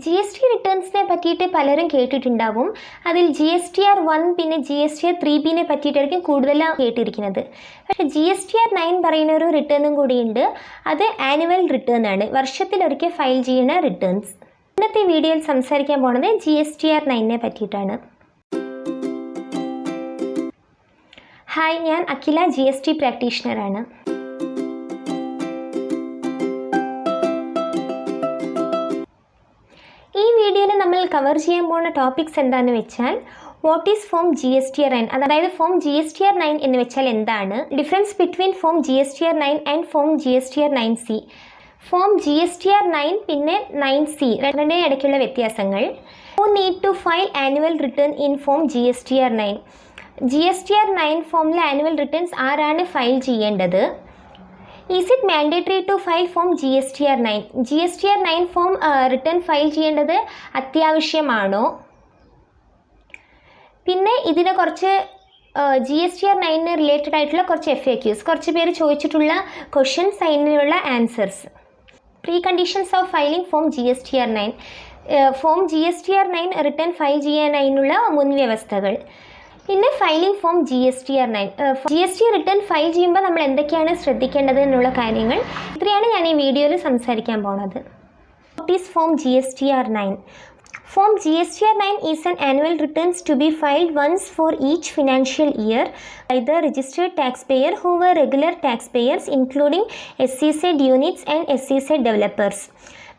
GST റിട്ടേൺസിനെ പറ്റിയിട്ട് പലരും കേട്ടിട്ടുണ്ടാവും. അതിൽ GSTR 1 പിന്നെ GSTR 3Bനെ പറ്റിയിട്ടായിരിക്കും കൂടുതൽ കേട്ടിരിക്കുന്നത്. പക്ഷേ GSTR 9 പറയുന്ന ഒരു റിട്ടേണും കൂടിയുണ്ട്. അത് ആനുവൽ റിട്ടേൺ ആണ്, വർഷത്തിലൊരിക്കൽ ഫയൽ ചെയ്യുന്ന റിട്ടേൺസ്. ഇന്നത്തെ വീഡിയോയിൽ സംസാരിക്കാൻ പോകുന്നത് GSTR 9നെ പറ്റിയിട്ടാണ്. ഹായ്, ഞാൻ അഖില, GST പ്രാക്ടീഷണറാണ്. ഈ വീഡിയോയിൽ നമ്മൾ കവർ ചെയ്യാൻ പോകുന്ന ടോപ്പിക്സ് എന്താണെന്ന് വെച്ചാൽ, വാട്ട് ഈസ് ഫോം GSTR 9, അതായത് ഫോം GSTR 9 എന്ന് വെച്ചാൽ എന്താണ്, difference between form GSTR 9 and form GSTR 9C, form GSTR 9 പിന്നെ 9C രണ്ടിൻ്റെ ഇടയ്ക്കുള്ള വ്യത്യാസങ്ങൾ, who need to file annual return in form GSTR 9, GSTR 9 ഫോമിലെ ആനുവൽ റിട്ടേൺസ് ആരാണ് ഫയൽ ചെയ്യേണ്ടത്, is it mandatory to file form GSTR 9, GSTR 9 form return file ചെയ്യേണ്ടത് അത്യാവശ്യമാണോ, പിന്നെ ഇതിനെ കുറച്ച് GSTR 9 റിലേറ്റഡ് ആയിട്ടുള്ള കുറച്ച് FAQs, കുറച്ച് പേര് ചോദിച്ചിട്ടുള്ള ക്വസ്റ്റ്യൻസ്, അതിനുള്ള answers, preconditions of filing form GSTR 9, form GSTR 9 return file ചെയ്യാനതിനുള്ള മുൻവ്യവസ്ഥകൾ, പിന്നെ filing form GSTR 9, GST return file ചെയ്യുമ്പോൾ നമ്മൾ എന്തൊക്കെയാണ് ശ്രദ്ധിക്കേണ്ടത് എന്നുള്ള കാര്യങ്ങൾ, ഇത്രയാണ് ഞാൻ ഈ വീഡിയോയിൽ സംസാരിക്കാൻ പോകുന്നത്. What is form GSTR 9? Form GSTR 9 is an annual returns to be filed once for each financial year by the registered taxpayer who were regular taxpayers, including SEZ units and SEZ developers.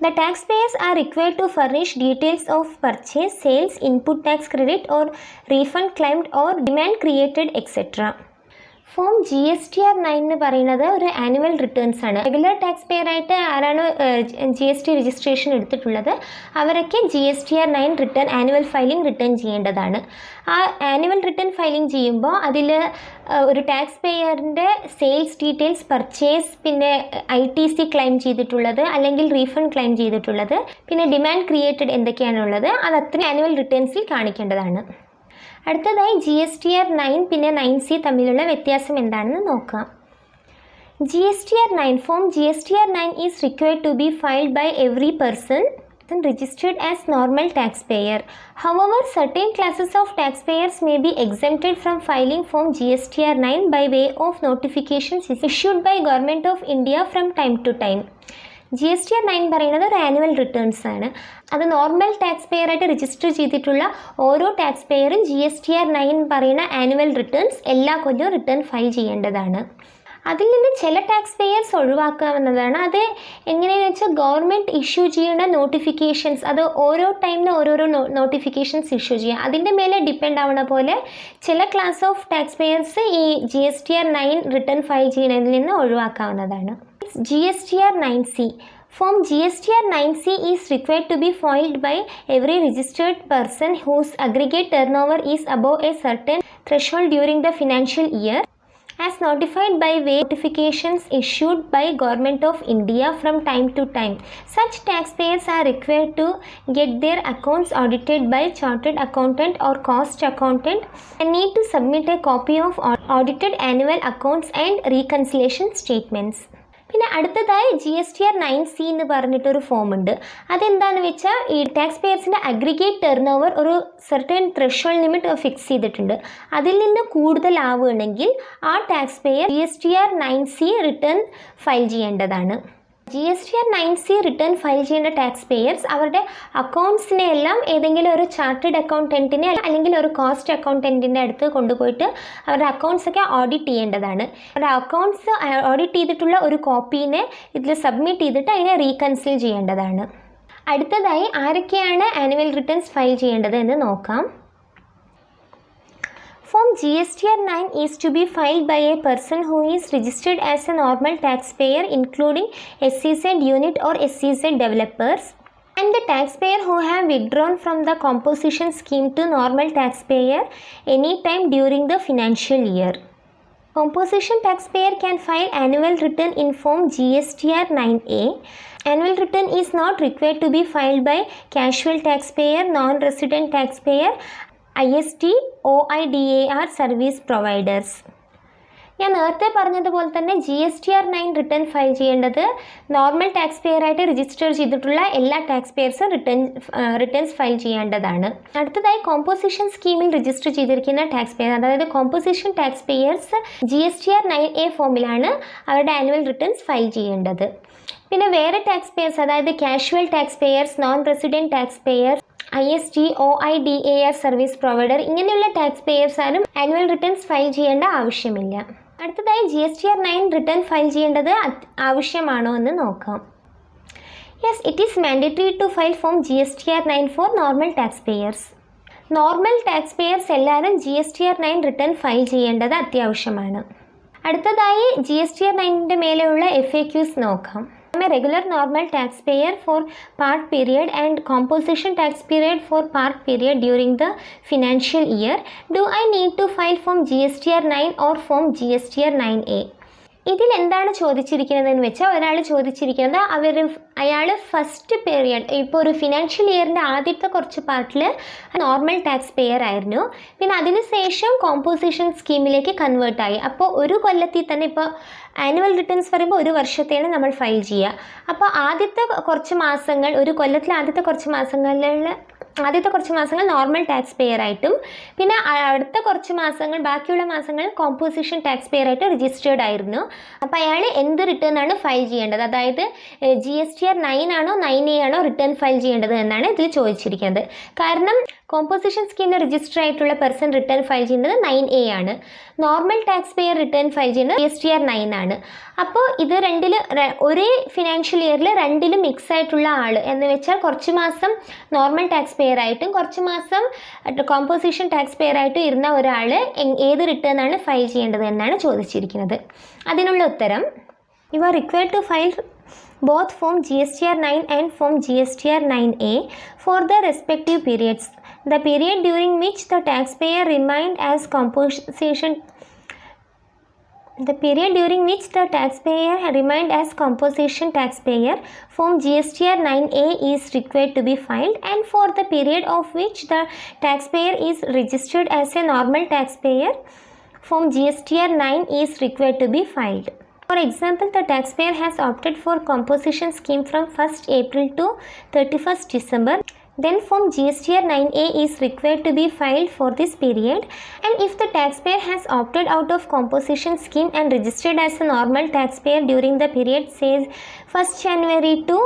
The taxpayers are required to furnish details of purchase, sales, input tax credit or refund claimed or demand created, etc. Form GSTR 9 എന്ന് പറയുന്നത് ഒരു annual returns ആണ്. Regular tax pair ആയിട്ട് ആരാണ് GST registration എടുത്തിട്ടുള്ളത് അവരൊക്കെ GSTR 9 return annual filing return ചെയ്യേണ്ടതാണ്. ആ ആനുവൽ റിട്ടേൺ ഫയലിംഗ് ചെയ്യുമ്പോൾ അതിൽ ഒരു ടാക്സ് പെയറിൻ്റെ സെയിൽസ് ഡീറ്റെയിൽസ്, പർച്ചേസ്, പിന്നെ ITC ക്ലെയിം ചെയ്തിട്ടുള്ളത് അല്ലെങ്കിൽ റീഫണ്ട് ക്ലെയിം ചെയ്തിട്ടുള്ളത്, പിന്നെ ഡിമാൻഡ് ക്രിയേറ്റഡ് എന്തൊക്കെയാണുള്ളത്, അത് അത്ര ആനുവൽ റിട്ടേൺസിൽ കാണിക്കേണ്ടതാണ്. അടുത്തതായി GSTR 9 പിന്നെ 9C തമ്മിലുള്ള വ്യത്യാസം എന്താണെന്ന് നോക്കാം. GSTR 9 form GSTR 9 is required to be filed by every person registered as normal taxpayer. However, certain classes of taxpayers may be exempted from filing form GSTR 9 by way of notifications issued by Government of India from time to time. GSTR 9 പറയുന്നത് ഒരു annual returns ആണ്. അത് normal tax pair ആയിട്ട് register ചെയ്തിട്ടുള്ള ഓരോ tax പെയറും GSTR 9 പറയുന്ന annual returns എല്ലാ കൊല്ലവും റിട്ടേൺ ഫയൽ ചെയ്യേണ്ടതാണ്. അതിൽ നിന്ന് ചില ടാക്സ് പെയേഴ്സ് ഒഴിവാക്കാവുന്നതാണ്. അത് എങ്ങനെയാണെന്ന് വെച്ചാൽ ഗവൺമെൻറ് ഇഷ്യൂ ചെയ്യുന്ന നോട്ടിഫിക്കേഷൻസ്, അത് ഓരോ ടൈമിന് ഓരോരോ നോട്ടിഫിക്കേഷൻസ് ഇഷ്യൂ ചെയ്യുക, അതിൻ്റെ മേലെ ഡിപ്പെൻഡ് ആവുന്ന പോലെ ചില ക്ലാസ് ഓഫ് ടാക്സ് പെയേഴ്സ് ഈ GSTR 9 റിട്ടേൺ ഫയൽ ചെയ്യുന്നതിൽ നിന്ന് ഒഴിവാക്കാവുന്നതാണ്. GSTR 9C. Form GSTR 9C is required to be filed by every registered person whose aggregate turnover is above a certain threshold during the financial year, as notified by way notifications issued by Government of India from time to time. Such taxpayers are required to get their accounts audited by chartered accountant or cost accountant and need to submit a copy of audited annual accounts and reconciliation statements. പിന്നെ അടുത്തതായി GSTR 9C എന്ന് പറഞ്ഞിട്ടൊരു form ഉണ്ട്. അതെന്താണെന്ന് വെച്ചാൽ ഈ tax പേയേഴ്സിൻ്റെ aggregate turn over ഒരു certain threshold limit fix ചെയ്തിട്ടുണ്ട്. അതിൽ നിന്ന് കൂടുതലാവുകയാണെങ്കിൽ ആ tax pair GSTR 9C return file ചെയ്യേണ്ടതാണ്. GSTR 9C റിട്ടേൺ ഫയൽ ചെയ്യേണ്ട ടാക്സ് പേയേഴ്സ് അവരുടെ അക്കൗണ്ട്സിനെ എല്ലാം ഏതെങ്കിലും ഒരു ചാർട്ടേഡ് അക്കൗണ്ടൻറ്റിനെ അല്ലെങ്കിൽ ഒരു കോസ്റ്റ് അക്കൗണ്ടൻറ്റിൻ്റെ അടുത്ത് കൊണ്ടുപോയിട്ട് അവരുടെ അക്കൗണ്ട്സൊക്കെ ഓഡിറ്റ് ചെയ്യേണ്ടതാണ്. അവരുടെ അക്കൗണ്ട്സ് ഓഡിറ്റ് ചെയ്തിട്ടുള്ള ഒരു കോപ്പീനെ ഇതിൽ സബ്മിറ്റ് ചെയ്തിട്ട് അതിനെ റീകൺസിൽ ചെയ്യേണ്ടതാണ്. അടുത്തതായി ആരൊക്കെയാണ് ആനുവൽ റിട്ടേൺസ് ഫയൽ ചെയ്യേണ്ടത് എന്ന് നോക്കാം. Form GSTR 9 is to be filed by a person who is registered as a normal taxpayer, including SEZ unit or SEZ developers, and the taxpayer who have withdrawn from the composition scheme to normal taxpayer any time during the financial year. Composition taxpayer can file annual return in form GSTR 9A. Annual return is not required to be filed by casual taxpayer, non-resident taxpayer, IST, OIDAR service providers. ഞാൻ നേരത്തെ പറഞ്ഞതുപോലെ തന്നെ GSTR9 return file ചെയ്യേണ്ടത് normal tax pair ആയിട്ട് register ചെയ്തിട്ടുള്ള എല്ലാ tax പെയർസും returns file ചെയ്യേണ്ടതാണ്. അടുത്തതായി കോമ്പോസിഷൻ സ്കീമിൽ രജിസ്റ്റർ ചെയ്തിരിക്കുന്ന ടാക്സ് പെയർ, അതായത് കോമ്പോസിഷൻ ടാക്സ് പെയേഴ്സ് GSTR9A ഫോമിലാണ് അവരുടെ ആനുവൽ റിട്ടേൺസ് ഫയൽ ചെയ്യേണ്ടത്. പിന്നെ വേറെ ടാക്സ് പെയർസ്, അതായത് casual tax pairs, non resident tax pair, IST, OIDAR service provider, ഇങ്ങനെയുള്ള ടാക്സ് പെയേഴ്സ് ആരും ആനുവൽ റിട്ടേൺസ് ഫയൽ ചെയ്യേണ്ട ആവശ്യമില്ല. അടുത്തതായി GSTR9 റിട്ടേൺ ഫയൽ ചെയ്യേണ്ടത് ആവശ്യമാണോ എന്ന് നോക്കാം. Yes, it is mandatory to file form GSTR9 for normal tax payers. Normal tax payers എല്ലാവരും GSTR9 റിട്ടേൺ ഫയൽ ചെയ്യേണ്ടത് അത്യാവശ്യമാണ്. അടുത്തതായി GSTR9ൻ്റെ മേലെയുള്ള FAQs നോക്കാം. I'm a regular normal taxpayer for part period and composition tax period for part period during the financial year. Do I need to file Form GSTR9 or Form GSTR9A? ഇതിൽ എന്താണ് ചോദിച്ചിരിക്കുന്നതെന്ന് വെച്ചാൽ, ഒരാൾ ചോദിച്ചിരിക്കുന്നത് അയാൾ ഫസ്റ്റ് പീരിയഡ്, ഇപ്പോൾ ഒരു financial ഇയറിൻ്റെ ആദ്യത്തെ കുറച്ച് പാർട്ടിൽ നോർമൽ ടാക്സ് പെയർ ആയിരുന്നു. പിന്നെ അതിനുശേഷം കോമ്പോസിഷൻ സ്കീമിലേക്ക് കൺവേർട്ടായി. അപ്പോൾ ഒരു കൊല്ലത്തിൽ തന്നെ, ഇപ്പോൾ ആനുവൽ റിട്ടേൺസ് പറയുമ്പോൾ ഒരു വർഷത്തെയാണ് നമ്മൾ ഫയൽ ചെയ്യുക. അപ്പോൾ ആദ്യത്തെ കുറച്ച് മാസങ്ങൾ, ഒരു കൊല്ലത്തിലെ ആദ്യത്തെ കുറച്ച് മാസങ്ങൾ നോർമൽ ടാക്സ് പെയർ ആയിട്ടും, പിന്നെ അടുത്ത കുറച്ച് മാസങ്ങൾ, ബാക്കിയുള്ള മാസങ്ങൾ കോമ്പോസിഷൻ ടാക്സ് പെയർ ആയിട്ട് രജിസ്റ്റേർഡ് ആയിരുന്നു. അപ്പോൾ അയാൾ എന്ത് റിട്ടേൺ ആണ് ഫയൽ ചെയ്യേണ്ടത്, അതായത് GSTR9 ആണോ 9A ആണോ റിട്ടേൺ ഫയൽ ചെയ്യേണ്ടത് എന്നാണ് ഇതിൽ ചോദിച്ചിരിക്കുന്നത്. കാരണം കോമ്പോസിഷൻ സ്കീമിൽ രജിസ്റ്റർ ആയിട്ടുള്ള പേഴ്സൺ റിട്ടേൺ ഫയൽ ചെയ്യുന്നത് 9A ആണ്. Normal tax pair return file ചെയ്യുന്നത് GSTR9 ആണ്. അപ്പോൾ ഇത് ഒരേ ഫിനാൻഷ്യൽ ഇയറിൽ രണ്ടിലും മിക്സ് ആയിട്ടുള്ള ആൾ എന്ന് വെച്ചാൽ കുറച്ച് മാസം നോർമൽ ടാക്സ് പെയർ ആയിട്ടും കുറച്ച് മാസം കോമ്പോസിഷൻ ടാക്സ് പെയർ ആയിട്ടും ഇരുന്ന ഒരാൾ ഏത് റിട്ടേൺ ആണ് ഫയൽ ചെയ്യേണ്ടത് എന്നാണ് ചോദിച്ചിരിക്കുന്നത്. അതിനുള്ള ഉത്തരം, you are required to file both Form GSTR9 and Form GSTR9A for the respective periods. The period during which the taxpayer remained as composition taxpayer, Form GSTR9A is required to be filed, and for the period of which the taxpayer is registered as a normal taxpayer, Form GSTR9 is required to be filed. For example, the taxpayer has opted for composition scheme from 1st April to 31st December. Then Form GSTR9A is required to be filed for this period, and if the taxpayer has opted out of composition scheme and registered as a normal taxpayer during the period says 1st January to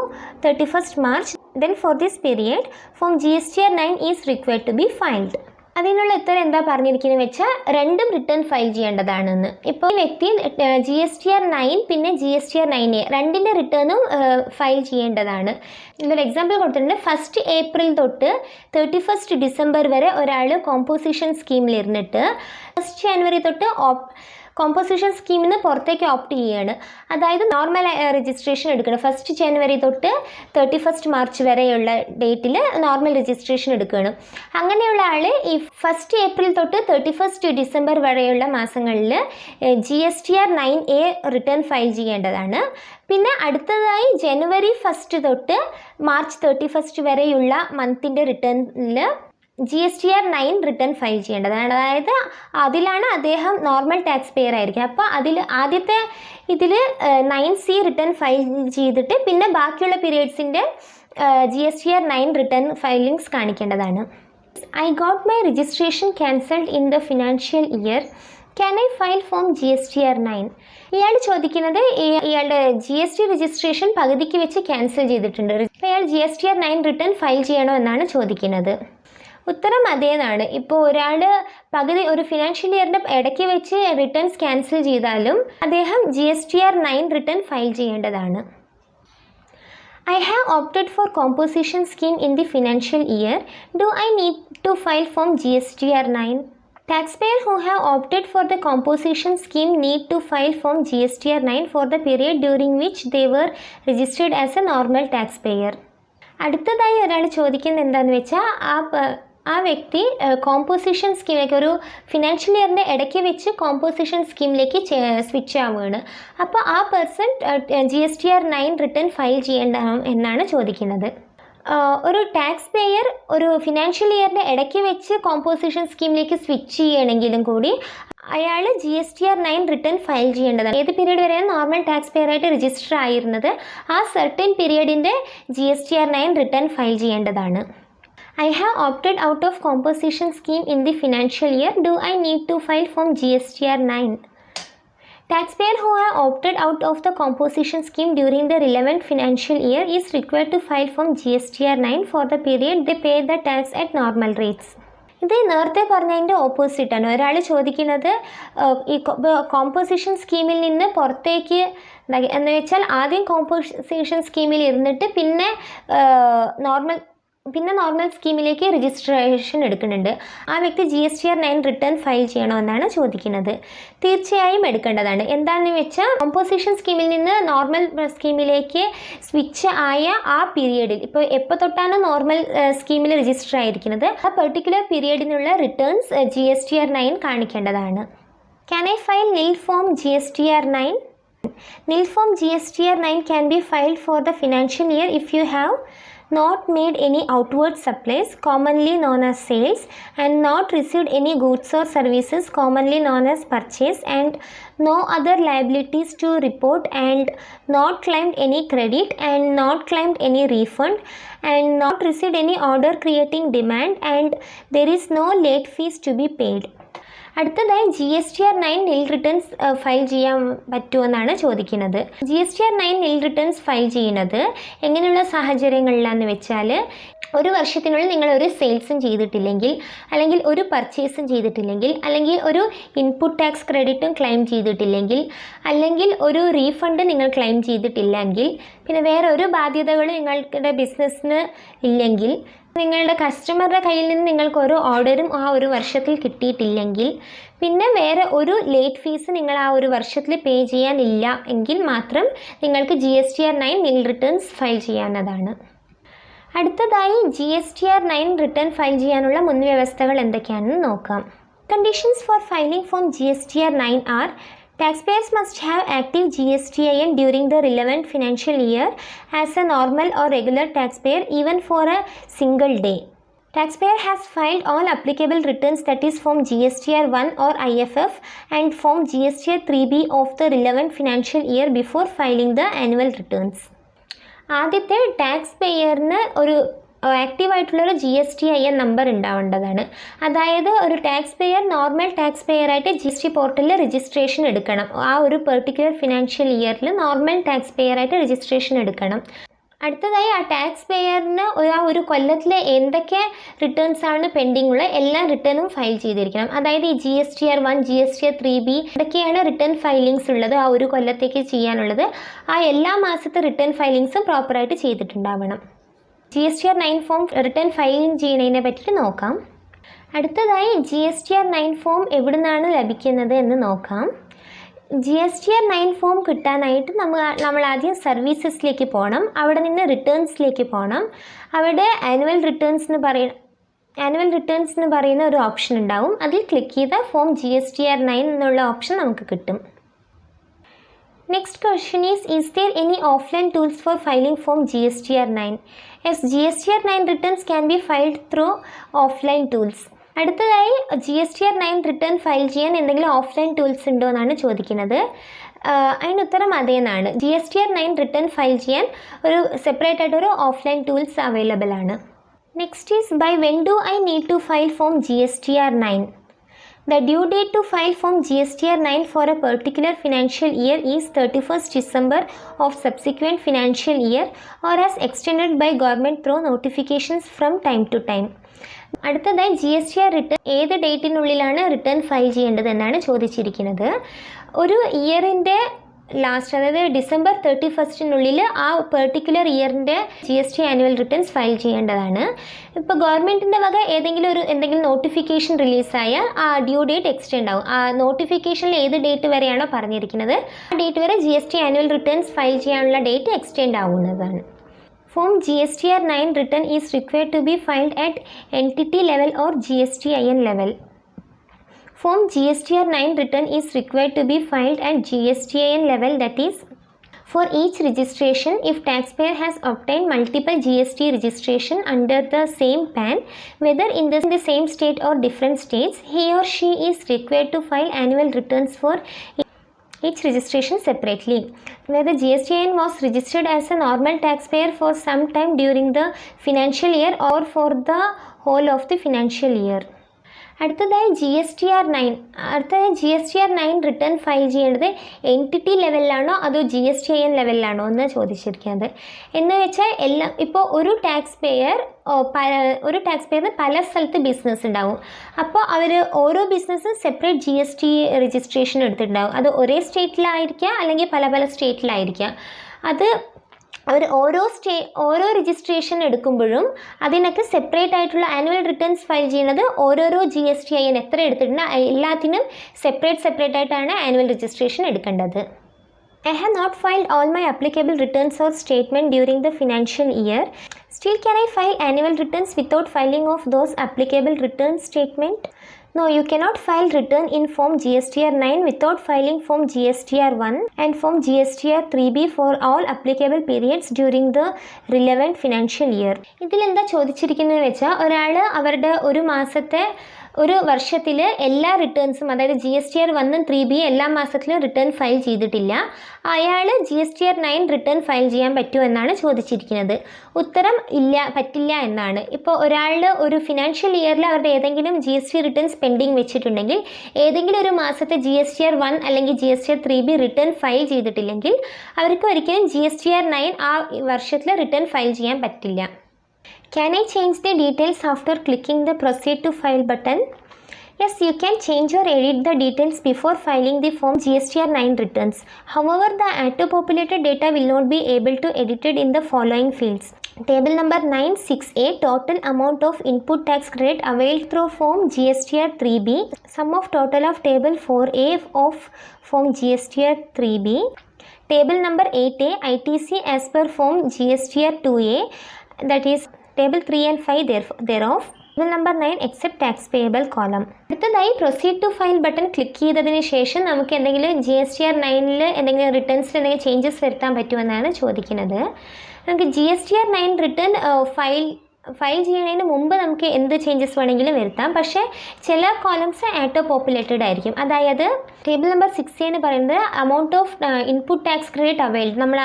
31st March, then for this period Form GSTR9 is required to be filed. അതിനുള്ള ഉത്തരം എന്താ പറഞ്ഞിരിക്കുന്നത് വെച്ചാൽ രണ്ടും return file ചെയ്യേണ്ടതാണെന്ന്. ഇപ്പോൾ ഈ വ്യക്തി GSTR9 പിന്നെ GSTR9A രണ്ടിൻ്റെ റിട്ടേണും ഫയൽ ചെയ്യേണ്ടതാണ്. ഇതൊരു എക്സാമ്പിൾ കൊടുത്തിട്ടുണ്ട്. 1st April തൊട്ട് 31st December വരെ ഒരാൾ കോമ്പോസിഷൻ സ്കീമിൽ ഇരുന്നിട്ട് 1st January തൊട്ട് കോമ്പോസിഷൻ സ്കീമിൽ നിന്ന് പുറത്തേക്ക് ഓപ്റ്റ് ചെയ്യുകയാണ്. അതായത് നോർമൽ രജിസ്ട്രേഷൻ എടുക്കണം. 1st January തൊട്ട് 31st March വരെയുള്ള ഡേറ്റിൽ നോർമൽ രജിസ്ട്രേഷൻ എടുക്കുകയാണ്. അങ്ങനെയുള്ള ആൾ ഈ 1st April തൊട്ട് 31st December വരെയുള്ള മാസങ്ങളിൽ GSTR9A റിട്ടേൺ ഫയൽ ചെയ്യേണ്ടതാണ്. പിന്നെ അടുത്തതായി January 1st തൊട്ട് March 31st വരെയുള്ള മന്തിൻ്റെ റിട്ടേണിൽ GSTR9 റിട്ടേൺ ഫയൽ ചെയ്യേണ്ടതാണ്. അതായത് അതിലാണ് അദ്ദേഹം നോർമൽ ടാക്സ് പെയർ ആയിരിക്കും. അപ്പോൾ ആദ്യത്തെ ഇതിൽ 9C റിട്ടേൺ ഫയൽ ചെയ്തിട്ട് പിന്നെ ബാക്കിയുള്ള പീരിയഡ്സിൻ്റെ GSTR9 റിട്ടേൺ ഫയലിങ്സ് കാണിക്കേണ്ടതാണ്. I got my registration cancelled in the financial year. Can I file Form GSTR9? ഇയാൾ ചോദിക്കുന്നത് ഇയാളുടെ GST രജിസ്ട്രേഷൻ പകുതിക്ക് വെച്ച് ക്യാൻസൽ ചെയ്തിട്ടുണ്ട്. അപ്പോൾ ഇയാൾ GSTR9 റിട്ടേൺ ഫയൽ ചെയ്യണോ എന്നാണ് ചോദിക്കുന്നത്. ഉത്തരം അതേതാണ്. ഇപ്പോൾ ഒരാൾ ഒരു ഫിനാൻഷ്യൽ ഇയറിൻ്റെ ഇടയ്ക്ക് വെച്ച് റിട്ടേൺസ് ക്യാൻസൽ ചെയ്താലും അദ്ദേഹം GSTR9 റിട്ടേൺ ഫയൽ ചെയ്യേണ്ടതാണ്. I have opted for composition scheme in the financial year. Do I need to file Form GSTR9? Taxpayers who have opted for the composition scheme need to file Form GSTR9 for the period during which they were registered as a normal taxpayer. അടുത്തതായി ഒരാൾ ചോദിക്കുന്നത് എന്താണെന്ന് വെച്ചാൽ ആ വ്യക്തി composition സ്കീമിലേക്ക് ഒരു financial ഇയറിൻ്റെ ഇടയ്ക്ക് വെച്ച് കോമ്പോസിഷൻ സ്കീമിലേക്ക് സ്വിച്ച് ആവുകയാണ്. അപ്പോൾ ആ പേഴ്സൺ GSTR9 റിട്ടേൺ ഫയൽ ചെയ്യേണ്ട എന്നാണ് ചോദിക്കുന്നത്. ഒരു ടാക്സ് പെയർ ഒരു ഫിനാൻഷ്യൽ ഇയറിൻ്റെ ഇടയ്ക്ക് വെച്ച് കോമ്പോസിഷൻ സ്കീമിലേക്ക് സ്വിച്ച് ചെയ്യണമെങ്കിലും കൂടി അയാൾ GSTR9 റിട്ടേൺ ഫയൽ ചെയ്യേണ്ടതാണ്. ഏത് പീരീഡ് വരെയാണ് നോർമൽ ടാക്സ് പെയർ ആയിട്ട് രജിസ്റ്റർ ആയിരുന്നത്, ആ സർട്ടൻ പീരിയഡിൻ്റെ GSTR9 റിട്ടേൺ ഫയൽ ചെയ്യേണ്ടതാണ്. I have opted out of composition scheme in the financial year. Do I need to file form GSTR9? Taxpayer who have opted out of the composition scheme during the relevant financial year is required to file form GSTR9 for the period they pay the tax at normal rates. ഇത് നേരത്തെ പറഞ്ഞതിൻ്റെ ഓപ്പോസിറ്റാണ്. ഒരാൾ ചോദിക്കുന്നത് ഈ composition സ്കീമിൽ നിന്ന് പുറത്തേക്ക് എന്ന് വെച്ചാൽ ആദ്യം കോമ്പോസിഷൻ സ്കീമിൽ ഇരുന്നിട്ട് പിന്നെ നോർമൽ സ്കീമിലേക്ക് രജിസ്ട്രേഷൻ എടുക്കുന്നുണ്ട്. ആ വ്യക്തി GSTR9 റിട്ടേൺ ഫയൽ ചെയ്യണമെന്നാണ് ചോദിക്കുന്നത്. തീർച്ചയായും എടുക്കേണ്ടതാണ്. എന്താണെന്ന് വെച്ചാൽ കോമ്പോസിഷൻ സ്കീമിൽ നിന്ന് നോർമൽ സ്കീമിലേക്ക് സ്വിച്ച് ആയ ആ പീരിയഡിൽ, ഇപ്പോൾ എപ്പോൾ തൊട്ടാണ് നോർമൽ സ്കീമിൽ രജിസ്റ്റർ ആയിരിക്കുന്നത്, ആ പെർട്ടിക്കുലർ പീരിയഡിനുള്ള റിട്ടേൺസ് GSTR9 കാണിക്കേണ്ടതാണ്. Can I file nil form GSTR9? Nil form GSTR9 can be filed for the financial year if you have not made any outward supplies, commonly known as sales, and not received any goods or services, commonly known as purchase, and no other liabilities to report, and not claimed any credit, and not claimed any refund, and not received any order creating demand, and there is no late fees to be paid. അടുത്തതായി GSTR9 നിൽ returns file ചെയ്യാൻ പറ്റുമെന്നാണ് ചോദിക്കുന്നത്. GSTR9 നിൽ returns file ചെയ്യുന്നത് എങ്ങനെയുള്ള സാഹചര്യങ്ങളിലാണെന്ന് വെച്ചാൽ, ഒരു വർഷത്തിനുള്ളിൽ നിങ്ങൾ ഒരു സെയിൽസും ചെയ്തിട്ടില്ലെങ്കിൽ, അല്ലെങ്കിൽ ഒരു പർച്ചേസും ചെയ്തിട്ടില്ലെങ്കിൽ, അല്ലെങ്കിൽ ഒരു ഇൻപുട്ട് ടാക്സ് ക്രെഡിറ്റും ക്ലെയിം ചെയ്തിട്ടില്ലെങ്കിൽ, അല്ലെങ്കിൽ ഒരു റീഫണ്ട് നിങ്ങൾ ക്ലെയിം ചെയ്തിട്ടില്ലെങ്കിൽ, പിന്നെ വേറെ ഒരു ബാധ്യതകളും നിങ്ങളുടെ ബിസിനസ്സിന് ഇല്ലെങ്കിൽ, നിങ്ങളുടെ കസ്റ്റമറുടെ കയ്യിൽ നിന്ന് നിങ്ങൾക്ക് ഒരു ഓർഡറും ആ ഒരു വർഷത്തിൽ കിട്ടിയിട്ടില്ലെങ്കിൽ, പിന്നെ വേറെ ഒരു ലേറ്റ് ഫീസ് നിങ്ങൾ ആ ഒരു വർഷത്തിൽ പേ ചെയ്യാനില്ല എങ്കിൽ മാത്രം നിങ്ങൾക്ക് GSTR9 നിൽ റിട്ടേൺസ് ഫയൽ ചെയ്യാവുന്നതാണ്. അടുത്തതായി GSTR9 റിട്ടേൺ ഫയൽ ചെയ്യാനുള്ള മുൻവ്യവസ്ഥകൾ എന്തൊക്കെയാണെന്ന് നോക്കാം. Conditions for filing form GSTR9 are: taxpayers must have active GSTIN during the relevant financial year as a normal or regular taxpayer, even for a single day. Taxpayer has filed all applicable returns, that is form GSTR1 or IFF and form GSTR3B of the relevant financial year before filing the annual returns. ആദ്യത്തെ tax പെയറിന് ഒരു ആക്റ്റീവായിട്ടുള്ളൊരു GSTIN number ഉണ്ടാവേണ്ടതാണ്. അതായത് ഒരു tax pair normal tax pair ആയിട്ട് GST പോർട്ടലിൽ registration എടുക്കണം. ആ ഒരു particular financial ഇയറിൽ നോർമൽ ടാക്സ് പെയർ ആയിട്ട് രജിസ്ട്രേഷൻ എടുക്കണം. അടുത്തതായി ആ ടാക്സ് പെയറിന് ഒരു കൊല്ലത്തിലെ എന്തൊക്കെ റിട്ടേൺസ് ആണ് പെൻഡിങ് ഉള്ള എല്ലാ റിട്ടേണും ഫയൽ ചെയ്തിരിക്കണം. അതായത് ഈ GSTR1, GSTR3B ഇതൊക്കെയാണ് റിട്ടേൺ ഫയലിങ്സ് ഉള്ളത് ആ ഒരു കൊല്ലത്തേക്ക് ചെയ്യാനുള്ളത്. ആ എല്ലാ മാസത്തെ റിട്ടേൺ ഫയലിങ്സും പ്രോപ്പറായിട്ട് ചെയ്തിട്ടുണ്ടാവണം. GSTR9 ഫോം റിട്ടേൺ ഫയലിംഗ് ചെയ്യുന്നതിനെ പറ്റിയിട്ട് നോക്കാം. അടുത്തതായി GSTR9 ഫോം എവിടെ നിന്നാണ് ലഭിക്കുന്നത് എന്ന് നോക്കാം. GSTR9 ഫോം കിട്ടാനായിട്ട് നമ്മൾ ആദ്യം സർവീസസിലേക്ക് പോകണം. അവിടെ നിന്ന് റിട്ടേൺസിലേക്ക് പോകണം. അവിടെ ആനുവൽ റിട്ടേൺസ് എന്ന് പറയുന്ന ഒരു ഓപ്ഷൻ ഉണ്ടാവും. അതിൽ ക്ലിക്ക് ചെയ്താൽ ഫോം GSTR9 എന്നുള്ള ഓപ്ഷൻ നമുക്ക് കിട്ടും. Next question is there any offline tools for filing form GSTR9? Yes, GSTR9 returns can be filed through offline tools. അടുത്തതായി GSTR9 റിട്ടേൺ ഫയൽ ചെയ്യാൻ എന്തെങ്കിലും ഓഫ്ലൈൻ ടൂൾസ് ഉണ്ടോ എന്നാണ് ചോദിക്കുന്നത്. അതിന് ഉത്തരം അതേന്നാണ്. GSTR9 റിട്ടേൺ ഫയൽ ചെയ്യാൻ ഒരു സെപ്പറേറ്റ് ആയിട്ടൊരു ഓഫ്ലൈൻ ടൂൾസ് അവൈലബിൾ ആണ്. Next is by when do I need to file form GSTR9? The due date to file form GSTR9 for a particular financial year is 31st December of subsequent financial year or as extended by government through notifications from time to time. അടുത്തതായി GSTR return ഏത് ഡേറ്റിനുള്ളിലാണ് return file ചെയ്യേണ്ടത് എന്നാണ് ചോദിച്ചിരിക്കുന്നത്. ഒരു ഇയറിൻ്റെ last, അതായത് December 31st ആ particular ഇയറിൻ്റെ GST annual returns file ചെയ്യേണ്ടതാണ്. ഇപ്പോൾ ഗവൺമെൻറ്റിൻ്റെ വക എന്തെങ്കിലും നോട്ടിഫിക്കേഷൻ റിലീസായാൽ ആ ഡ്യൂ ഡേറ്റ് എക്സ്റ്റെൻഡ് ആവും. ആ നോട്ടിഫിക്കേഷനിൽ ഏത് ഡേറ്റ് വരെയാണോ പറഞ്ഞിരിക്കുന്നത് ആ ഡേറ്റ് വരെ GST ആനുവൽ റിട്ടേൺസ് ഫയൽ ചെയ്യാനുള്ള ഡേറ്റ് എക്സ്റ്റെൻഡ് ആവുന്നതാണ്. Form GSTR9 return is required to be filed at entity level or GSTIN level. Form GSTR9 return is required to be filed at GSTIN level, that is For each registration, if taxpayer has obtained multiple GST registration under the same PAN, whether in the same state or different states, he or she is required to file annual returns for each registration separately. Where the GSTN was registered as a normal taxpayer for some time during the financial year or for the whole of the financial year. അടുത്തതായി GSTR9 return file ചെയ്യേണ്ടത് entity ലെവലിലാണോ അതോ GSTN ലെവലിലാണോ എന്ന് ചോദിച്ചിരിക്കുന്നത്. എന്ന് വെച്ചാൽ എല്ലാം ഇപ്പോൾ ഒരു ടാക്സ് പേയറിന് പല സ്ഥലത്ത് ബിസിനസ് ഉണ്ടാവും. അപ്പോൾ അവർ ഓരോ ബിസിനസ്സും സെപ്പറേറ്റ് GST രജിസ്ട്രേഷൻ എടുത്തിട്ടുണ്ടാവും. അത് ഒരേ സ്റ്റേറ്റിലായിരിക്കാം അല്ലെങ്കിൽ പല പല സ്റ്റേറ്റിലായിരിക്കാം. അത് അവർ ഓരോ രജിസ്ട്രേഷൻ എടുക്കുമ്പോഴും അതിനൊക്കെ സെപ്പറേറ്റ് ആയിട്ടുള്ള ആനുവൽ റിട്ടേൺസ് ഫയൽ ചെയ്യുന്നത് ഓരോരോ GSTIN എത്ര എടുത്തിട്ടുണ്ട് എല്ലാത്തിനും സെപ്പറേറ്റ് ആയിട്ടാണ് ആനുവൽ രജിസ്ട്രേഷൻ എടുക്കേണ്ടത്. I have not filed all my applicable returns or statement during the financial year. Still, can I file annual returns without filing of those applicable return statement? No, you cannot file return in Form GSTR9 without filing Form GSTR1 and Form GSTR3B for all applicable periods during the relevant financial year. ഇതിലെന്താ ചോദിച്ചിരിക്കുന്നത് വെച്ചാൽ ഒരാൾ അവരുടെ ഒരു വർഷത്തിൽ എല്ലാ റിട്ടേൺസും അതായത് GSTR1 3B എല്ലാ മാസത്തിലും റിട്ടേൺ ഫയൽ ചെയ്തിട്ടില്ല. അയാൾ GSTR9 റിട്ടേൺ ഫയൽ ചെയ്യാൻ പറ്റുമോ എന്നാണ് ചോദിച്ചിരിക്കുന്നത്. ഉത്തരം പറ്റില്ല എന്നാണ്. ഇപ്പോൾ ഒരാളുടെ ഒരു ഫിനാൻഷ്യൽ ഇയറിൽ അവരുടെ ഏതെങ്കിലും GST റിട്ടേൺസ് പെൻഡിങ് വെച്ചിട്ടുണ്ടെങ്കിൽ ഏതെങ്കിലും ഒരു മാസത്തെ GSTR1 അല്ലെങ്കിൽ GSTR3B റിട്ടേൺ ഫയൽ ചെയ്തിട്ടില്ലെങ്കിൽ അവർക്ക് ഒരിക്കലും GSTR9 ആ വർഷത്തിൽ റിട്ടേൺ ഫയൽ ചെയ്യാൻ പറ്റില്ല. Can I change the details after clicking the Proceed to File button? Yes, you can change or edit the details before filing the Form GSTR9 returns. However, the auto-populated data will not be able to edited in the following fields. Table number 9(6)(a) total amount of input tax credit availed through Form GSTR3B. Sum of total of Table 4(a) of Form GSTR3B. Table number 8(a) ITC as per Form GSTR2A, that is Table 3 and 5 thereof. Table number 9 except tax payable column. അടുത്തതായി proceed to file button click ചെയ്തതിന് ശേഷം നമുക്ക് എന്തെങ്കിലും GSTR9 എന്തെങ്കിലും റിട്ടേൺസിൽ എന്തെങ്കിലും changes വരുത്താൻ പറ്റുമെന്നാണ് ചോദിക്കുന്നത്. നമുക്ക് GSTR9 റിട്ടേൺ ഫയൽ ചെയ്യുന്നതിന് മുമ്പ് നമുക്ക് എന്ത് ചേഞ്ചസ് വേണമെങ്കിലും വരുത്താം. പക്ഷേ ചില കോളംസ് ആട്ടോ പോപ്പുലേറ്റഡ് ആയിരിക്കും. അതായത് ടേബിൾ നമ്പർ 6 എന്ന് പറയുന്നത് amount of input tax credit availed. നമ്മൾ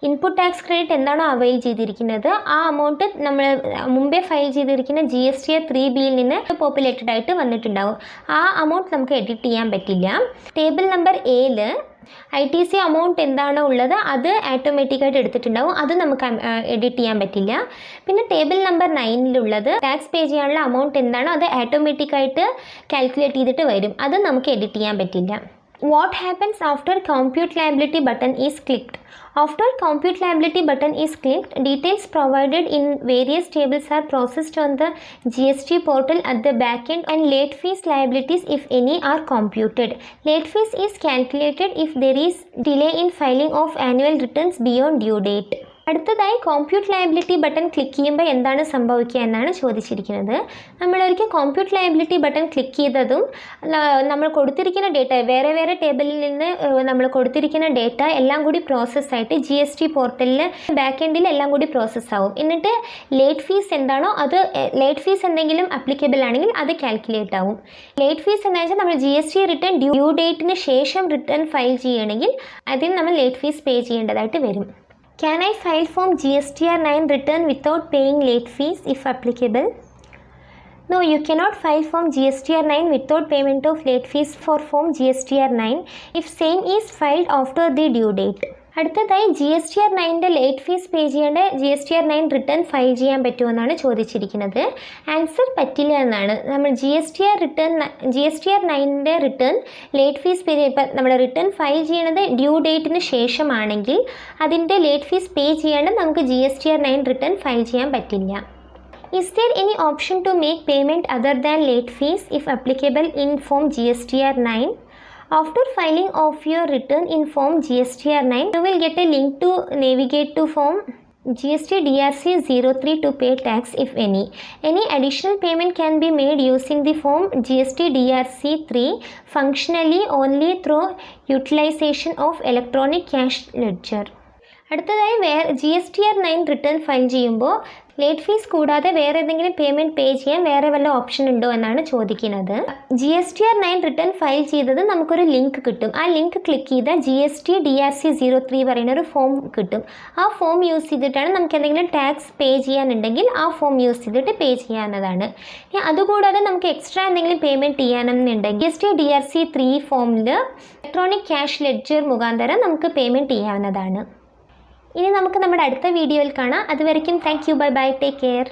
ഇൻപുട്ട് ടാക്സ് ക്രെഡിറ്റ് എന്താണോ അവൈൽ ചെയ്തിരിക്കുന്നത് ആ അമൗണ്ട് നമ്മൾ മുമ്പേ ഫയൽ ചെയ്തിരിക്കുന്ന GSTR3Bയിൽ നിന്ന് പോപ്പുലേറ്റഡ് ആയിട്ട് വന്നിട്ടുണ്ടാവും. ആ അമൗണ്ട് നമുക്ക് എഡിറ്റ് ചെയ്യാൻ പറ്റില്ല. ടേബിൾ നമ്പർ 7 ITC അമൗണ്ട് എന്താണോ ഉള്ളത് അത് ആട്ടോമാറ്റിക്കായിട്ട് എടുത്തിട്ടുണ്ടാവും. അത് നമുക്ക് എഡിറ്റ് ചെയ്യാൻ പറ്റില്ല. പിന്നെ ടേബിൾ നമ്പർ 9 ടാക്സ് പേ ചെയ്യാനുള്ള അമൗണ്ട് എന്താണോ അത് ആട്ടോമാറ്റിക്കായിട്ട് കാൽക്കുലേറ്റ് ചെയ്തിട്ട് വരും. അത് നമുക്ക് എഡിറ്റ് ചെയ്യാൻ പറ്റില്ല. What happens after compute liability button is clicked? After compute liability button is clicked, details provided in various tables are processed on the GST portal at the back end and late fees liabilities, if any, are computed. Late fees is calculated if there is delay in filing of annual returns beyond due date. അടുത്തതായി കോമ്പ്യൂട്ട് liability button click ചെയ്യുമ്പോൾ എന്താണ് സംഭവിക്കുക എന്നാണ് ചോദിച്ചിരിക്കുന്നത്. നമ്മളൊരിക്കൽ കോമ്പ്യൂട്ട് liability button click ചെയ്തതും നമ്മൾ കൊടുത്തിരിക്കുന്ന data വേറെ ടേബിളിൽ നിന്ന് നമ്മൾ കൊടുത്തിരിക്കുന്ന ഡേറ്റ എല്ലാം കൂടി പ്രോസസ്സായിട്ട് GST പോർട്ടലിൽ ബാക്ക് എൻഡിൽ എല്ലാം കൂടി പ്രോസസ്സാവും. എന്നിട്ട് ലേറ്റ് ഫീസ് എന്താണോ അത് ലേറ്റ് ഫീസ് എന്തെങ്കിലും അപ്ലിക്കബിൾ ആണെങ്കിൽ അത് കാൽക്കുലേറ്റ് ആവും. ലേറ്റ് ഫീസ് എന്താ വെച്ചാൽ നമ്മൾ GST റിട്ടേൺ ഡ്യൂ ഡേറ്റിന് ശേഷം റിട്ടേൺ ഫയൽ ചെയ്യണമെങ്കിൽ അതിന് നമ്മൾ ലേറ്റ് ഫീസ് പേ ചെയ്യേണ്ടതായിട്ട് വരും. Can I file Form GSTR9 return without paying late fees if applicable? No, you cannot file Form GSTR9 without payment of late fees for Form GSTR9 if same is filed after the due date. അടുത്തതായി GSTR9 late fees pay ചെയ്യേണ്ട GSTR9 return file ചെയ്യാൻ പറ്റുമെന്നാണ് ചോദിച്ചിരിക്കുന്നത്. Answer പറ്റില്ല എന്നാണ്. നമ്മൾ GSTR9 return late fees pay ഇപ്പം നമ്മൾ റിട്ടേൺ ഫയൽ ചെയ്യണത് ഡ്യൂ ഡേറ്റിന് ശേഷമാണെങ്കിൽ അതിൻ്റെ ലേറ്റ് ഫീസ് പേ ചെയ്യാണ്ട് നമുക്ക് GSTR9 റിട്ടേൺ ഫയൽ ചെയ്യാൻ പറ്റില്ല. Is there any option to make payment other than late fees if applicable in Form GSTR9? After filing of your return in Form GSTR9, you will get a link to navigate to Form GST DRC 03 to pay tax if any. Any additional payment can be made using the Form GST DRC 3 functionally only through utilization of electronic cash ledger. അടുത്തതായി GSTR 9 return file ചെയ്യുമ്പോൾ late fees കൂടാതെ വേറെ ഏതെങ്കിലും payment പേ ചെയ്യാൻ വേറെ വല്ല option ഉണ്ടോ എന്നാണ് ചോദിക്കുന്നത്. GSTR 9 റിട്ടേൺ ഫയൽ ചെയ്തത് നമുക്കൊരു ലിങ്ക് കിട്ടും. ആ ലിങ്ക് ക്ലിക്ക് ചെയ്താൽ GST DRC 03 പറയുന്ന ഒരു ഫോം കിട്ടും. ആ ഫോം യൂസ് ചെയ്തിട്ടാണ് നമുക്ക് എന്തെങ്കിലും ടാക്സ് പേ ചെയ്യാനുണ്ടെങ്കിൽ ആ ഫോം യൂസ് ചെയ്തിട്ട് പേ ചെയ്യാവുന്നതാണ്. അതുകൂടാതെ നമുക്ക് എക്സ്ട്രാ എന്തെങ്കിലും പേയ്മെൻറ്റ് ചെയ്യാനെന്നുണ്ടെങ്കിൽ GST DRC 3 ഫോമിൽ ഇലക്ട്രോണിക് ക്യാഷ് ലെഡ്ജർ മുഖാന്തരം നമുക്ക് പേയ്മെൻറ്റ് ചെയ്യാവുന്നതാണ്. ഇനി നമുക്ക് നമ്മുടെ അടുത്ത വീഡിയോയിൽ കാണാം. അതുവരയ്ക്കും thank you, bye bye, take care.